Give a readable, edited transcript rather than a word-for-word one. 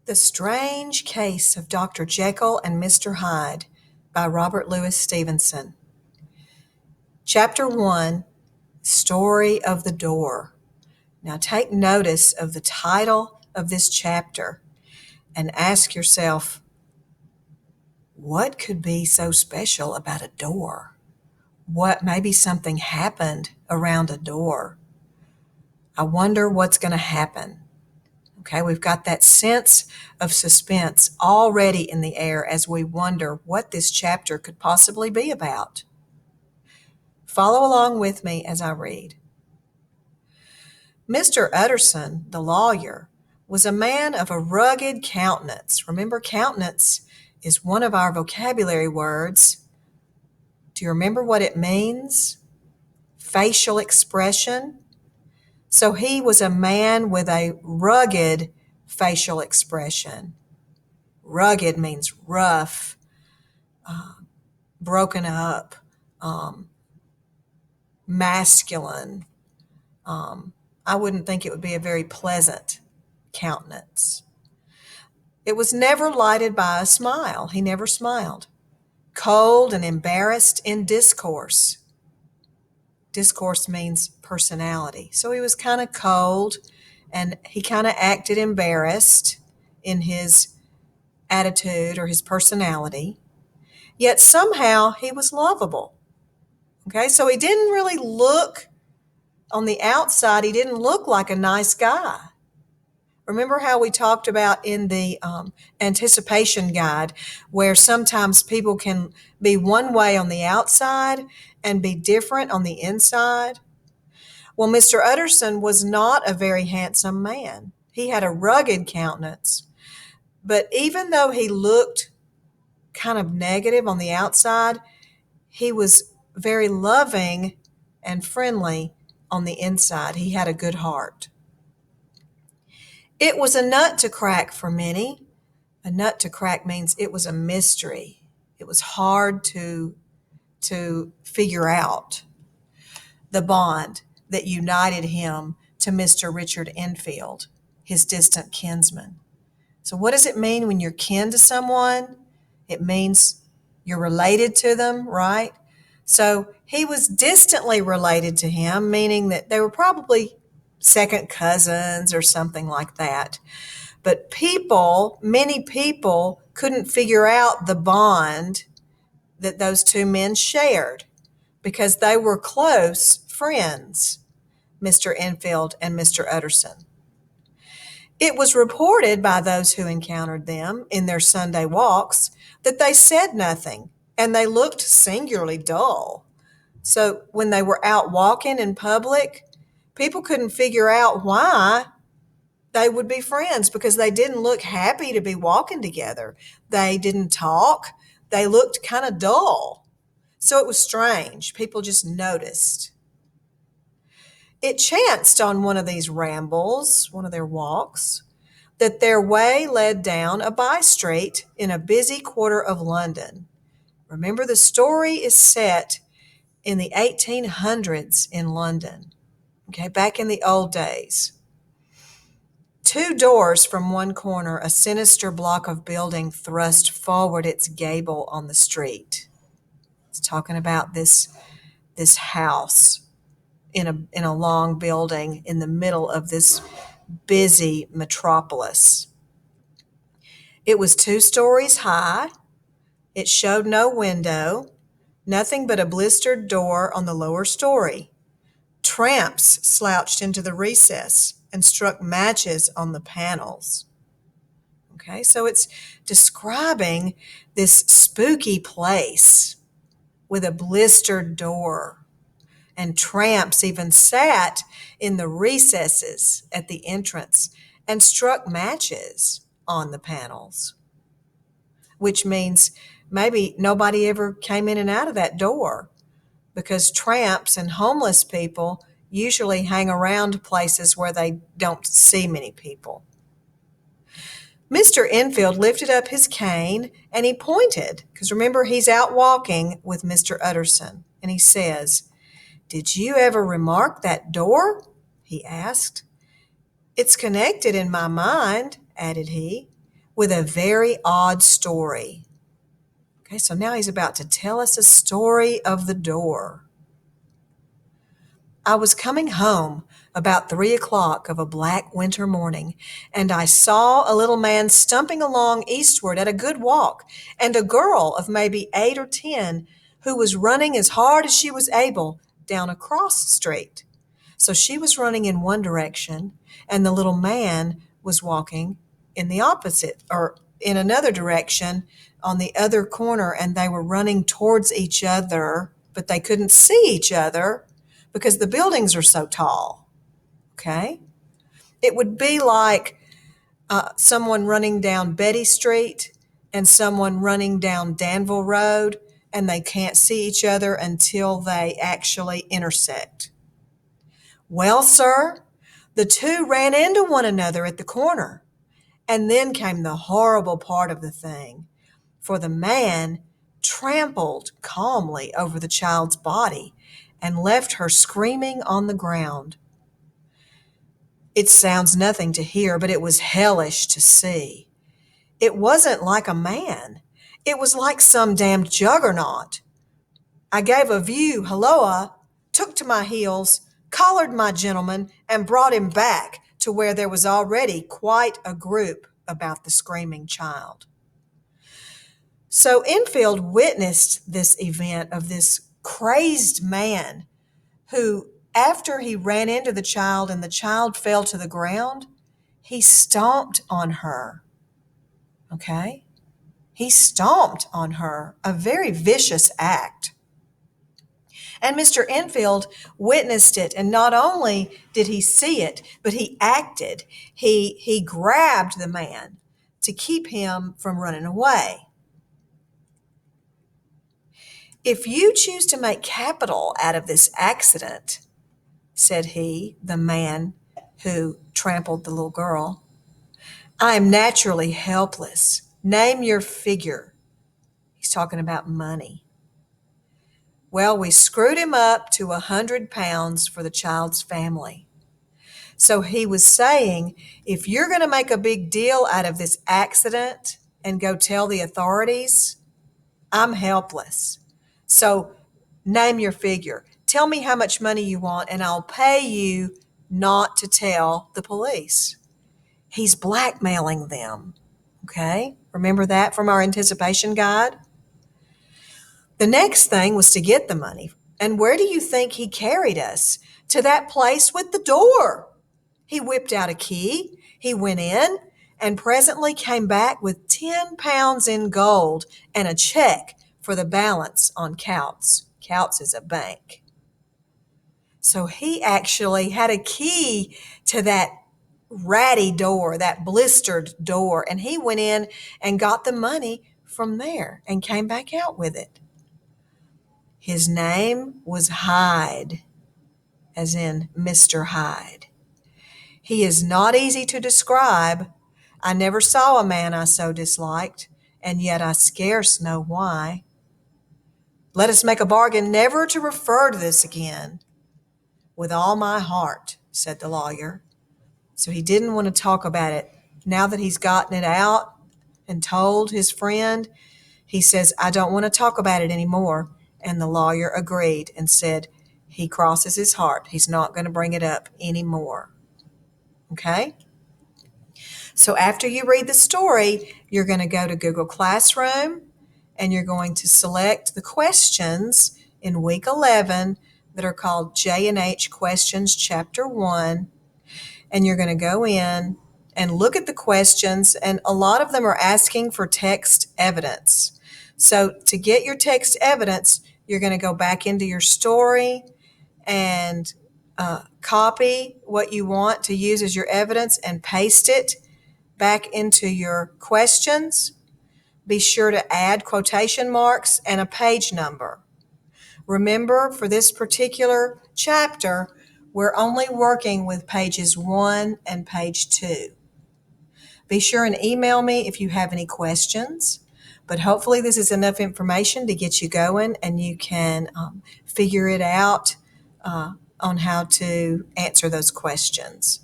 The Strange Case of Dr. Jekyll and Mr. Hyde by Robert Louis Stevenson. Chapter 1, Story of the Door. Now take notice of the title of this chapter and ask yourself, what could be so special about a door? What maybe something happened around a door? I wonder what's going to happen. Okay, we've got that sense of suspense already in the air as we wonder what this chapter could possibly be about. Follow along with me as I read. Mr. Utterson, the lawyer, was a man of a rugged countenance. Remember, countenance is one of our vocabulary words. Do you remember what it means? Facial expression. So he was a man with a rugged facial expression. Rugged means rough, broken up, masculine. I wouldn't think it would be a very pleasant countenance. It was never lighted by a smile. He never smiled. Cold and embarrassed in discourse. Discourse means personality. So he was kind of cold and he kind of acted embarrassed in his attitude or his personality. Yet somehow he was lovable. Okay, so he didn't really look, on the outside, he didn't look like a nice guy. Remember how we talked about in the anticipation guide where sometimes people can be one way on the outside and be different on the inside? Well, Mr. Utterson was not a very handsome man. He had a rugged countenance. But even though he looked kind of negative on the outside, he was very loving and friendly on the inside. He had a good heart. It was a nut to crack for many. A nut to crack means it was a mystery. It was hard to figure out the bond that united him to Mr. Richard Enfield, his distant kinsman. So what does it mean when you're kin to someone? It means you're related to them, right? So he was distantly related to him, meaning that they were probably second cousins or something like that. But many people couldn't figure out the bond that those two men shared because they were close friends, Mr. Enfield and Mr. Utterson. It was reported by those who encountered them in their Sunday walks that they said nothing and they looked singularly dull. So when they were out walking in public, people couldn't figure out why they would be friends because they didn't look happy to be walking together. They didn't talk. They looked kind of dull. So it was strange. People just noticed. It chanced on one of these rambles, one of their walks, that their way led down a by-street in a busy quarter of London. Remember, the story is set in the 1800s in London, okay, back in the old days. 2 doors from one corner, a sinister block of building thrust forward its gable on the street. It's talking about this house in a long building in the middle of this busy metropolis. It was 2 stories high. It showed no window, nothing but a blistered door on the lower story. Tramps slouched into the recess and struck matches on the panels. Okay, so it's describing this spooky place with a blistered door. And tramps even sat in the recesses at the entrance and struck matches on the panels, which means maybe nobody ever came in and out of that door because tramps and homeless people usually hang around places where they don't see many people. Mr. Enfield lifted up his cane and he pointed, because remember, he's out walking with Mr. Utterson, and he says, "Did you ever remark that door?" he asked. "It's connected in my mind," added he, with a very odd story. Okay, so now he's about to tell us a story of the door. I was coming home about 3 o'clock of a black winter morning, and I saw a little man stumping along eastward at a good walk, and a girl of maybe 8 or 10 who was running as hard as she was able down a cross street. So she was running in one direction, and the little man was walking in the opposite, or in another direction on the other corner, and they were running towards each other, but they couldn't see each other because the buildings are so tall. Okay? It would be like someone running down Betty Street and someone running down Danville Road, and they can't see each other until they actually intersect. Well, sir, the two ran into one another at the corner. And then came the horrible part of the thing, for the man trampled calmly over the child's body and left her screaming on the ground. It sounds nothing to hear, but it was hellish to see. It wasn't like a man. It was like some damned juggernaut. I gave a view, halloa, took to my heels, collared my gentleman, and brought him back to where there was already quite a group about the screaming child. So Enfield witnessed this event of this crazed man who, after he ran into the child and the child fell to the ground, he stomped on her. Okay? He stomped on her, a very vicious act. And Mr. Enfield witnessed it, and not only did he see it, but he acted. He grabbed the man to keep him from running away. If you choose to make capital out of this accident, said he, the man who trampled the little girl, I am naturally helpless. Name your figure. He's talking about money. Well, we screwed him up to £100 for the child's family. So he was saying, if you're going to make a big deal out of this accident and go tell the authorities, I'm helpless. So name your figure. Tell me how much money you want, and I'll pay you not to tell the police. He's blackmailing them. Okay? Remember that from our anticipation guide? The next thing was to get the money. And where do you think he carried us? To that place with the door. He whipped out a key. He went in and presently came back with £10 in gold and a check for the balance on Coutts. Coutts is a bank. So he actually had a key to that ratty door, that blistered door, and he went in and got the money from there and came back out with it. His name was Hyde, as in Mr. Hyde. He is not easy to describe. I never saw a man I so disliked, and yet I scarce know why. Let us make a bargain never to refer to this again. With all my heart, said the lawyer. So he didn't want to talk about it. Now that he's gotten it out and told his friend, he says, I don't want to talk about it anymore. And the lawyer agreed and said, he crosses his heart. He's not going to bring it up anymore. Okay? So after you read the story, you're going to go to Google Classroom and you're going to select the questions in week 11 that are called J&H Questions Chapter 1. And you're going to go in and look at the questions, and a lot of them are asking for text evidence. So to get your text evidence, you're going to go back into your story and copy what you want to use as your evidence and paste it back into your questions. Be sure to add quotation marks and a page number. Remember, for this particular chapter, we're only working with pages 1 and page 2. Be sure and email me if you have any questions, but hopefully this is enough information to get you going and you can figure it out on how to answer those questions.